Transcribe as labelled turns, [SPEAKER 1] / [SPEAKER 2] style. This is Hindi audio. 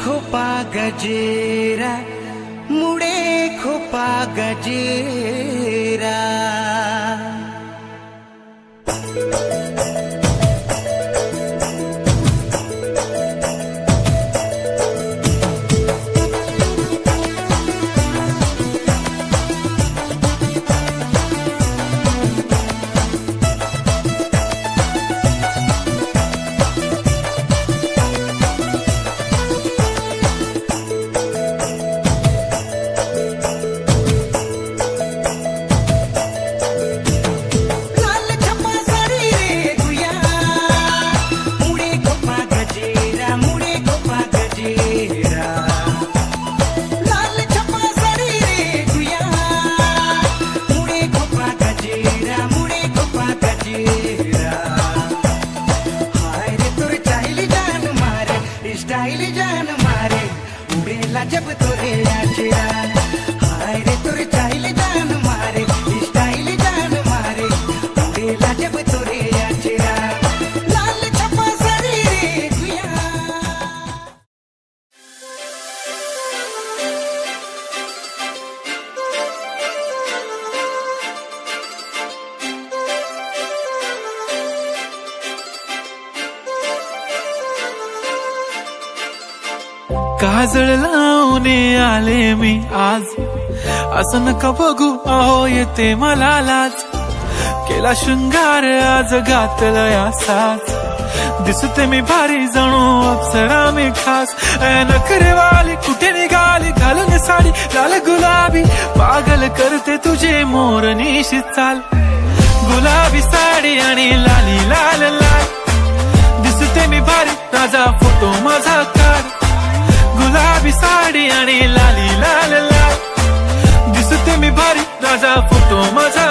[SPEAKER 1] खोपा गजेरा मुड़े खोपा गजेरा। स्टाइल जान मारे उड़ेला जब तोरे आचरा। हाय रे तोरे स्टाइल जान मारे, स्टाइल जान मारे उड़ेला जब तोरे आचरा। लाल छपा साड़ी रे गुया।
[SPEAKER 2] काजळ लावणे आले मी आज, असं नका बघू अहो येते मला लाज। केला शृंगार आज घातला साज, दिसते मी भारी जणू अप्सरा मी खास। नखरेवाली कुठे निघाली घालून साडी लाल गुलाबी, पागल करते तुझे मोरनीशी चाल। गुलाबी साडी आणि लाली लाल लाल, दिसते मी भारी राजा फोटो माझा काढ। गुलाबी साडी आणि लाली लाल लाल, दिसते मी भारी राजा फोटो माझा।